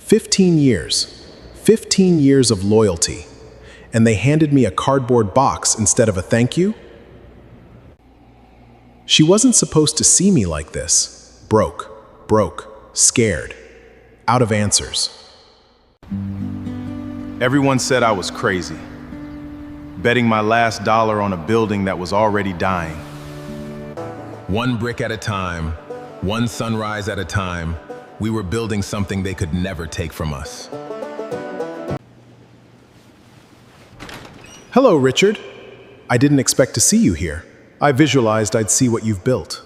15 years. 15 years of loyalty. And they handed me a cardboard box instead of a thank you? She wasn't supposed to see me like this. Broke, scared, out of answers. Everyone said I was crazy, betting my last dollar on a building that was already dying. One brick at a time, one sunrise at a time, we were building something they could never take from us. Hello, Richard. I didn't expect to see you here. I visualized I'd see what you've built.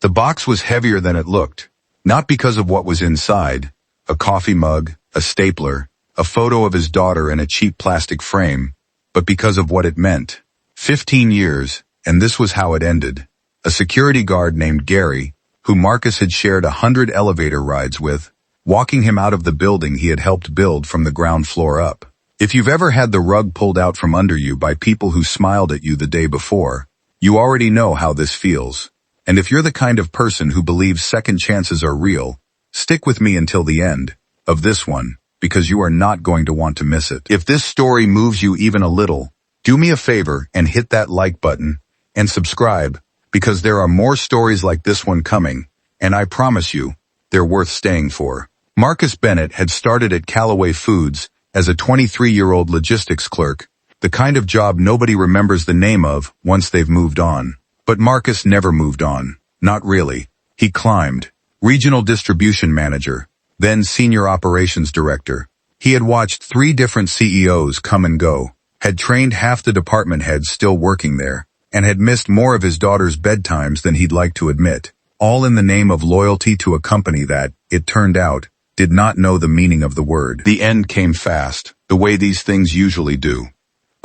The box was heavier than it looked, not because of what was inside, a coffee mug, a stapler, a photo of his daughter in a cheap plastic frame, but because of what it meant. 15 years, and this was how it ended. A security guard named Gary, who Marcus had shared 100 elevator rides with, walking him out of the building he had helped build from the ground floor up. If you've ever had the rug pulled out from under you by people who smiled at you the day before, you already know how this feels. And if you're the kind of person who believes second chances are real, stick with me until the end of this one, because you are not going to want to miss it. If this story moves you even a little, do me a favor and hit that like button and subscribe, because there are more stories like this one coming, and I promise you, they're worth staying for. Marcus Bennett had started at Callaway Foods as a 23-year-old logistics clerk, the kind of job nobody remembers the name of once they've moved on. But Marcus never moved on. Not really. He climbed. Regional distribution manager, then senior operations director. He had watched 3 different CEOs come and go, had trained half the department heads still working there, and had missed more of his daughter's bedtimes than he'd like to admit, all in the name of loyalty to a company that, it turned out, did not know the meaning of the word. The end came fast, the way these things usually do.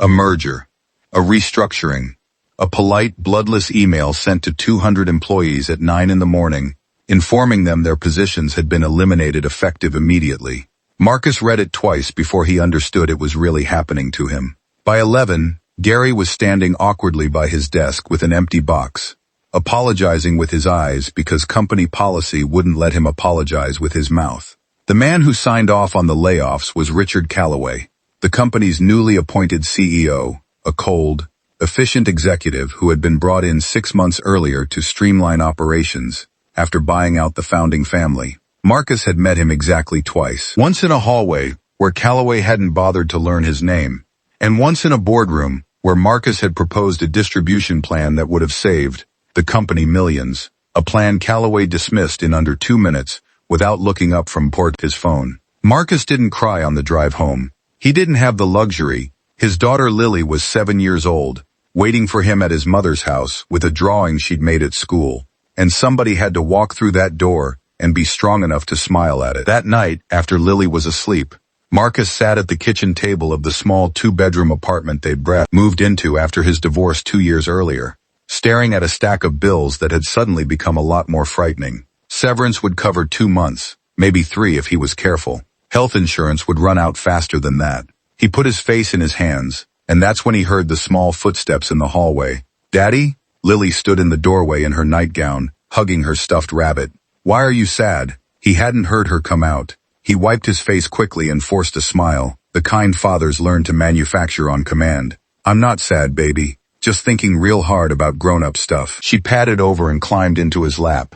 A merger. A restructuring. A polite, bloodless email sent to 200 employees at 9 in the morning, informing them their positions had been eliminated effective immediately. Marcus read it twice before he understood it was really happening to him. By 11, Gary was standing awkwardly by his desk with an empty box, apologizing with his eyes because company policy wouldn't let him apologize with his mouth. The man who signed off on the layoffs was Richard Callaway, the company's newly appointed CEO, a cold, efficient executive who had been brought in 6 months earlier to streamline operations after buying out the founding family. Marcus had met him exactly twice. Once in a hallway, where Callaway hadn't bothered to learn his name, and once in a boardroom, where Marcus had proposed a distribution plan that would have saved the company millions, a plan Callaway dismissed in under 2 minutes, without looking up from his phone. Marcus didn't cry on the drive home. He didn't have the luxury. His daughter Lily was 7 years old, waiting for him at his mother's house with a drawing she'd made at school, and somebody had to walk through that door and be strong enough to smile at it. That night, after Lily was asleep, Marcus sat at the kitchen table of the small 2-bedroom apartment they'd moved into after his divorce 2 years earlier, staring at a stack of bills that had suddenly become a lot more frightening. Severance would cover 2 months, maybe 3 if he was careful. Health insurance would run out faster than that. He put his face in his hands, and that's when he heard the small footsteps in the hallway. "Daddy?" Lily stood in the doorway in her nightgown, hugging her stuffed rabbit. "Why are you sad?" He hadn't heard her come out. He wiped his face quickly and forced a smile, the kind fathers learn to manufacture on command. "I'm not sad, baby. Just thinking real hard about grown-up stuff." She padded over and climbed into his lap.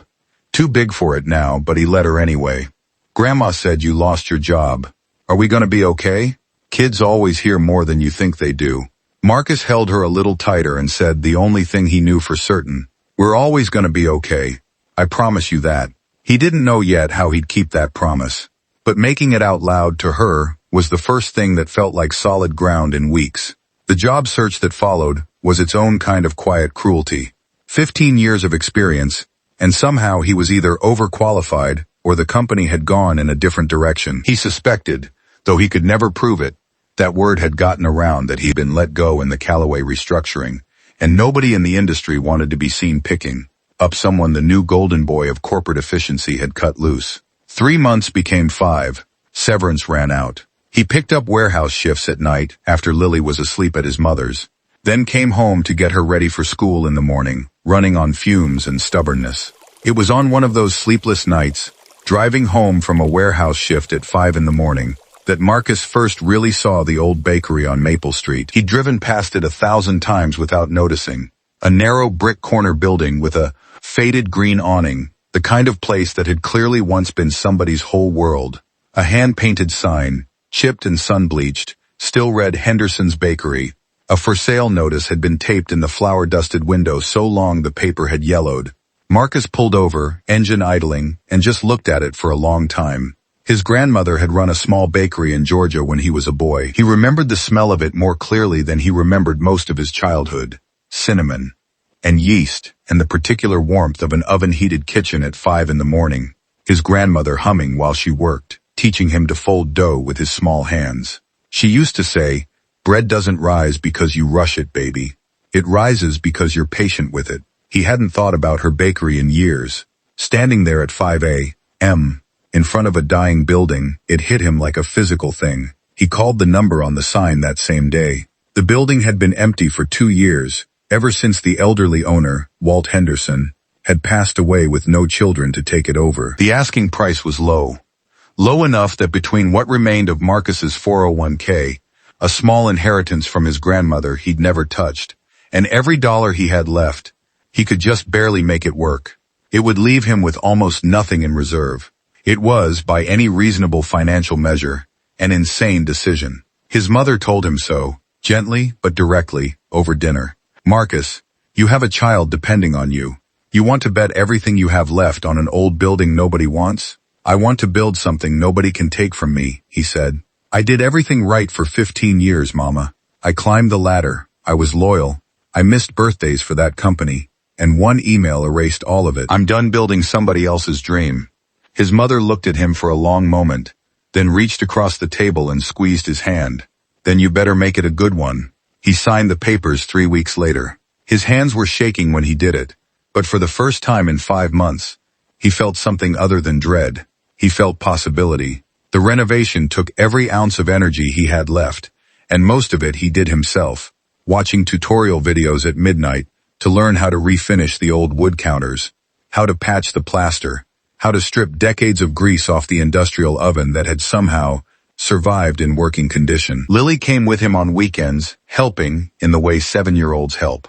Too big for it now, but he let her anyway. "Grandma said you lost your job. Are we gonna be okay?" Kids always hear more than you think they do. Marcus held her a little tighter and said the only thing he knew for certain. "We're always gonna be okay. I promise you that." He didn't know yet how he'd keep that promise, but making it out loud to her was the first thing that felt like solid ground in weeks. The job search that followed was its own kind of quiet cruelty. 15 years of experience, and somehow he was either overqualified or the company had gone in a different direction. He suspected, though he could never prove it, that word had gotten around that he'd been let go in the Callaway restructuring, and nobody in the industry wanted to be seen picking up someone the new golden boy of corporate efficiency had cut loose. 3 months became 5. Severance ran out. He picked up warehouse shifts at night after Lily was asleep at his mother's, then came home to get her ready for school in the morning, running on fumes and stubbornness. It was on one of those sleepless nights, driving home from a warehouse shift at 5 in the morning, that Marcus first really saw the old bakery on Maple Street. He'd driven past it 1,000 times without noticing. A narrow brick corner building with a faded green awning, the kind of place that had clearly once been somebody's whole world. A hand-painted sign, chipped and sun-bleached, still read Henderson's Bakery. A for sale notice had been taped in the flour-dusted window so long the paper had yellowed. Marcus pulled over, engine idling, and just looked at it for a long time. His grandmother had run a small bakery in Georgia when he was a boy. He remembered the smell of it more clearly than he remembered most of his childhood. Cinnamon, and yeast, and the particular warmth of an oven-heated kitchen at 5 in the morning. His grandmother humming while she worked, teaching him to fold dough with his small hands. She used to say, "Bread doesn't rise because you rush it, baby. It rises because you're patient with it." He hadn't thought about her bakery in years. Standing there at 5 a.m., in front of a dying building, it hit him like a physical thing. He called the number on the sign that same day. The building had been empty for 2 years, ever since the elderly owner, Walt Henderson, had passed away with no children to take it over. The asking price was low. Low enough that between what remained of Marcus's 401k, a small inheritance from his grandmother he'd never touched, and every dollar he had left, he could just barely make it work. It would leave him with almost nothing in reserve. It was, by any reasonable financial measure, an insane decision. His mother told him so, gently but directly, over dinner. "Marcus, you have a child depending on you. You want to bet everything you have left on an old building nobody wants? I want to build something nobody can take from me," he said. "I did everything right for 15 years, Mama. I climbed the ladder. I was loyal. I missed birthdays for that company. And one email erased all of it. I'm done building somebody else's dream." His mother looked at him for a long moment, then reached across the table and squeezed his hand. "Then you better make it a good one." He signed the papers 3 weeks later. His hands were shaking when he did it, but for the first time in 5 months, he felt something other than dread. He felt possibility. The renovation took every ounce of energy he had left, and most of it he did himself, watching tutorial videos at midnight to learn how to refinish the old wood counters, how to patch the plaster, how to strip decades of grease off the industrial oven that had somehow survived in working condition. Lily came with him on weekends, helping in the way 7-year-olds help,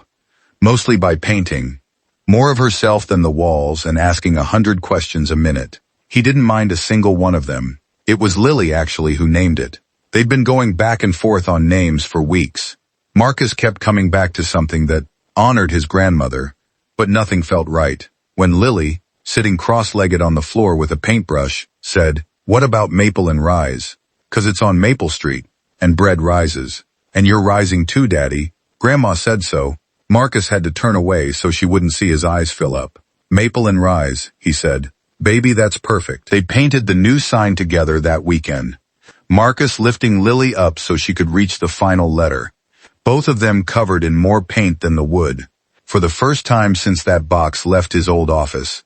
mostly by painting, more of herself than the walls and asking 100 questions a minute. He didn't mind a single one of them. It was Lily actually who named it. They'd been going back and forth on names for weeks. Marcus kept coming back to something that honored his grandmother, but nothing felt right. When Lily, sitting cross-legged on the floor with a paintbrush, said, "What about Maple and Rise? 'Cause it's on Maple Street, and bread rises. And you're rising too, Daddy. Grandma said so." Marcus had to turn away so she wouldn't see his eyes fill up. "Maple and Rise," he said. "Baby, that's perfect." They painted the new sign together that weekend, Marcus lifting Lily up so she could reach the final letter, both of them covered in more paint than the wood. For the first time since that box left his old office,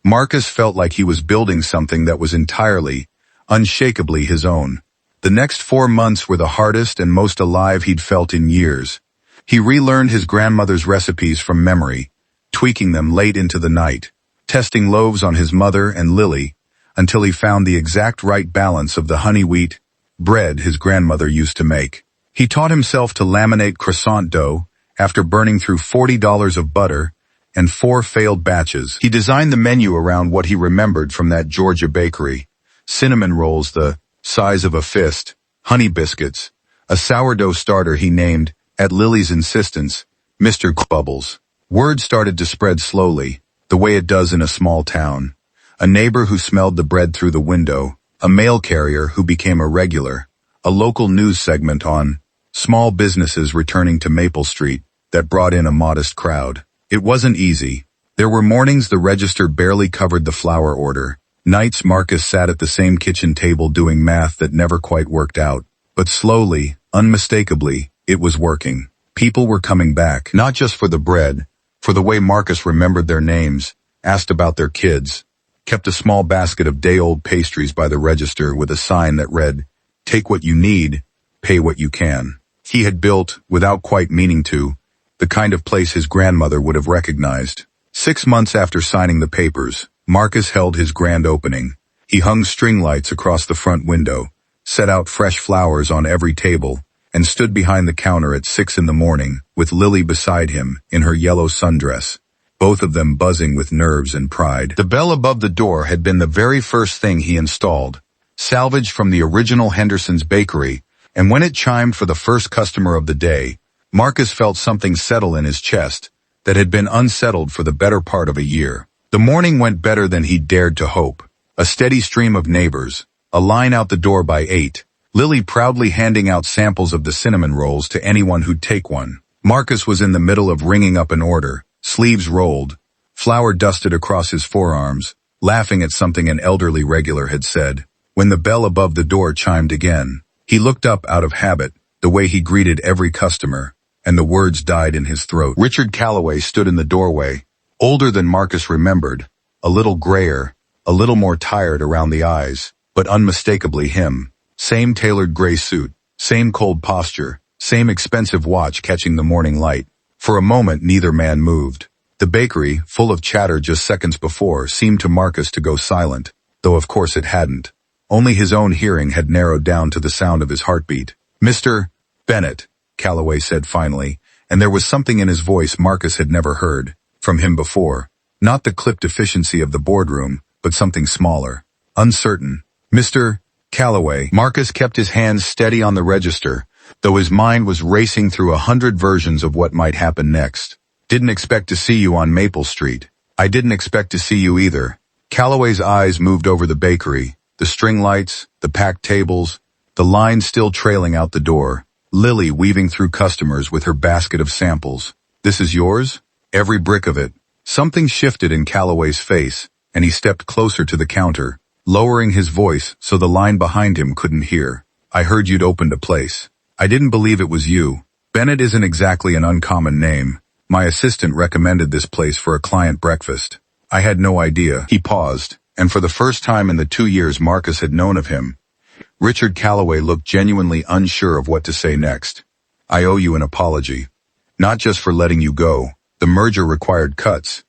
Marcus felt like he was building something that was entirely, unshakably his own. The next 4 months were the hardest and most alive he'd felt in years. He relearned his grandmother's recipes from memory, tweaking them late into the night, testing loaves on his mother and Lily, until he found the exact right balance of the honey wheat bread his grandmother used to make. He taught himself to laminate croissant dough after burning through $40 of butter and 4 failed batches. He designed the menu around what he remembered from that Georgia bakery: cinnamon rolls the size of a fist, honey biscuits, a sourdough starter he named, at Lily's insistence, Mr. Bubbles. Word started to spread slowly, the way it does in a small town. A neighbor who smelled the bread through the window, a mail carrier who became a regular, a local news segment on small businesses returning to Maple Street that brought in a modest crowd. It wasn't easy. There were mornings the register barely covered the flour order. Nights Marcus sat at the same kitchen table doing math that never quite worked out. But slowly, unmistakably, it was working. People were coming back, not just for the bread, for the way Marcus remembered their names, asked about their kids, kept a small basket of day-old pastries by the register with a sign that read, "Take what you need, pay what you can." He had built, without quite meaning to, the kind of place his grandmother would have recognized. 6 months after signing the papers, Marcus held his grand opening. He hung string lights across the front window, set out fresh flowers on every table, and stood behind the counter at 6 in the morning, with Lily beside him, in her yellow sundress, both of them buzzing with nerves and pride. The bell above the door had been the very first thing he installed, salvaged from the original Henderson's bakery, and when it chimed for the first customer of the day, Marcus felt something settle in his chest that had been unsettled for the better part of a year. The morning went better than he'd dared to hope. A steady stream of neighbors, a line out the door by 8, Lily proudly handing out samples of the cinnamon rolls to anyone who'd take one. Marcus was in the middle of ringing up an order, sleeves rolled, flour dusted across his forearms, laughing at something an elderly regular had said. When the bell above the door chimed again, he looked up out of habit, the way he greeted every customer, and the words died in his throat. Richard Calloway stood in the doorway, older than Marcus remembered, a little grayer, a little more tired around the eyes, but unmistakably him. Same tailored gray suit, same cold posture, same expensive watch catching the morning light. For a moment neither man moved. The bakery, full of chatter just seconds before, seemed to Marcus to go silent, though of course it hadn't. Only his own hearing had narrowed down to the sound of his heartbeat. "Mr. Bennett," Calloway said finally, and there was something in his voice Marcus had never heard from him before. Not the clipped efficiency of the boardroom, but something smaller, uncertain. "Mr. Calloway." Marcus kept his hands steady on the register, though his mind was racing through 100 versions of what might happen next. "Didn't expect to see you on Maple Street." "I didn't expect to see you either." Calloway's eyes moved over the bakery, the string lights, the packed tables, the line still trailing out the door, Lily weaving through customers with her basket of samples. "This is yours?" "Every brick of it." Something shifted in Calloway's face, and he stepped closer to the counter, lowering his voice so the line behind him couldn't hear. "I heard you'd opened a place. I didn't believe it was you. Bennett isn't exactly an uncommon name. My assistant recommended this place for a client breakfast. I had no idea." He paused, and for the first time in the 2 years Marcus had known of him, Richard Calloway looked genuinely unsure of what to say next. "I owe you an apology. Not just for letting you go. The merger required cuts.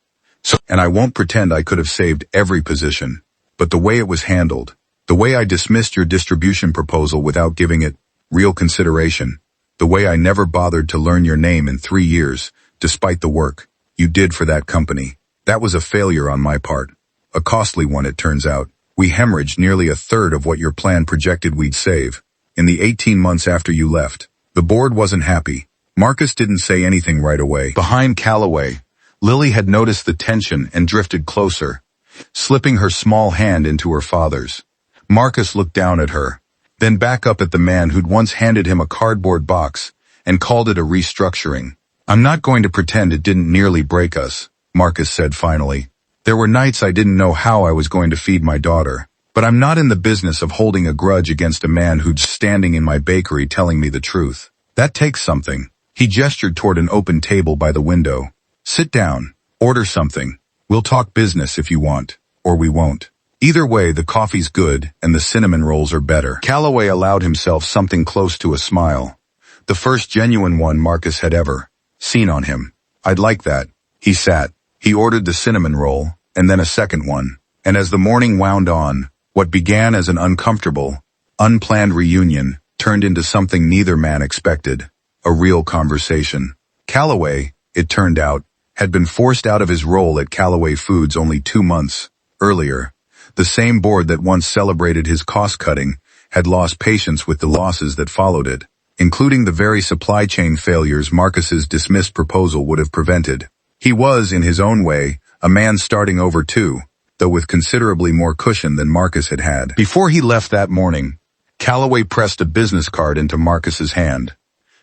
And I won't pretend I could have saved every position. But the way it was handled, the way I dismissed your distribution proposal without giving it real consideration, the way I never bothered to learn your name in 3 years, despite the work you did for that company, that was a failure on my part. A costly one, it turns out. We hemorrhaged nearly a third of what your plan projected we'd save. In the 18 months after you left, the board wasn't happy." Marcus didn't say anything right away. Behind Calloway, Lily had noticed the tension and drifted closer, slipping her small hand into her father's. Marcus looked down at her, then back up at the man who'd once handed him a cardboard box and called it a restructuring. "I'm not going to pretend it didn't nearly break us," Marcus said finally. "There were nights I didn't know how I was going to feed my daughter. But I'm not in the business of holding a grudge against a man who's standing in my bakery telling me the truth. That takes something." He gestured toward an open table by the window. "Sit down. Order something. We'll talk business if you want, or we won't. Either way, the coffee's good and the cinnamon rolls are better." Calloway allowed himself something close to a smile. The first genuine one Marcus had ever seen on him. "I'd like that." He sat. He ordered the cinnamon roll, and then a second one. And as the morning wound on, what began as an uncomfortable, unplanned reunion turned into something neither man expected. A real conversation. Calloway, it turned out, had been forced out of his role at Calloway Foods only 2 months earlier. The same board that once celebrated his cost-cutting had lost patience with the losses that followed it, including the very supply chain failures Marcus's dismissed proposal would have prevented. He was, in his own way, a man starting over too, though with considerably more cushion than Marcus had had. Before he left that morning, Calloway pressed a business card into Marcus's hand.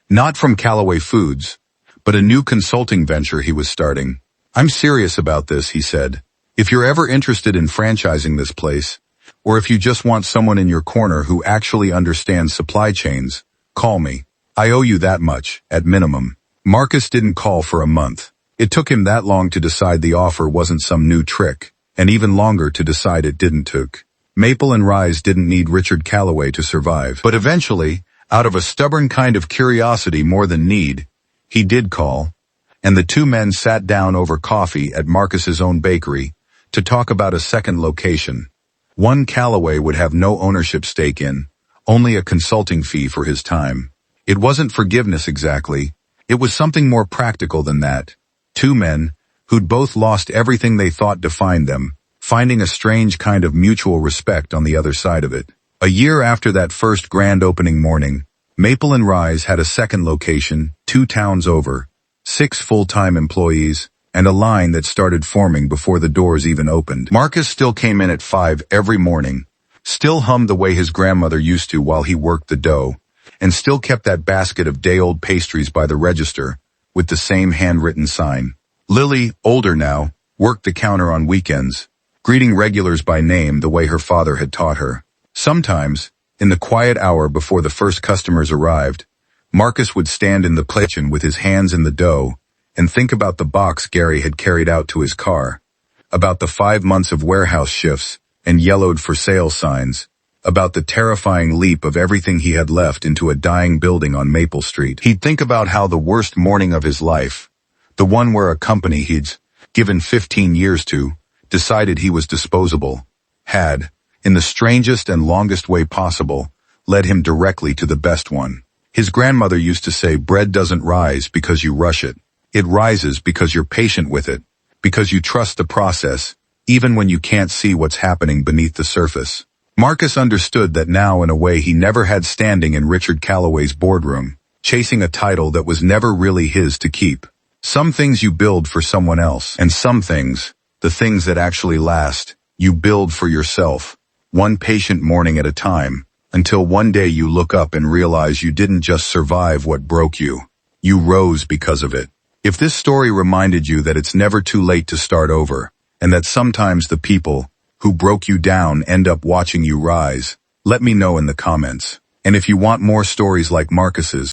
Not from Calloway Foods, but a new consulting venture he was starting. "I'm serious about this," he said. "If you're ever interested in franchising this place, or if you just want someone in your corner who actually understands supply chains, call me. I owe you that much, at minimum." Marcus didn't call for a month. It took him that long to decide the offer wasn't some new trick, and even longer to decide it didn't took. Maple and Rise didn't need Richard Calloway to survive. But eventually, out of a stubborn kind of curiosity more than need, he did call, and the two men sat down over coffee at Marcus's own bakery to talk about a second location, One Calloway would have no ownership stake in, only a consulting fee for his time. It wasn't forgiveness exactly. It was something more practical than that. Two men, who'd both lost everything they thought defined them, finding a strange kind of mutual respect on the other side of it. A year after that first grand opening morning, Maple and Rise had a second location, 2 towns over, 6 full-time employees, and a line that started forming before the doors even opened. Marcus still came in at 5 every morning, still hummed the way his grandmother used to while he worked the dough, and still kept that basket of day-old pastries by the register, with the same handwritten sign. Lily, older now, worked the counter on weekends, greeting regulars by name the way her father had taught her. Sometimes, in the quiet hour before the first customers arrived, Marcus would stand in the kitchen with his hands in the dough and think about the box Gary had carried out to his car, about the 5 months of warehouse shifts and yellowed for sale signs, about the terrifying leap of everything he had left into a dying building on Maple Street. He'd think about how the worst morning of his life, the one where a company he'd given 15 years to, decided he was disposable, had, in the strangest and longest way possible, led him directly to the best one. His grandmother used to say bread doesn't rise because you rush it. It rises because you're patient with it, because you trust the process, even when you can't see what's happening beneath the surface. Marcus understood that now in a way he never had standing in Richard Calloway's boardroom, chasing a title that was never really his to keep. Some things you build for someone else, and some things, the things that actually last, you build for yourself, one patient morning at a time, until one day you look up and realize you didn't just survive what broke you. You rose because of it. If this story reminded you that it's never too late to start over, and that sometimes the people who broke you down end up watching you rise, let me know in the comments. And if you want more stories like Marcus's,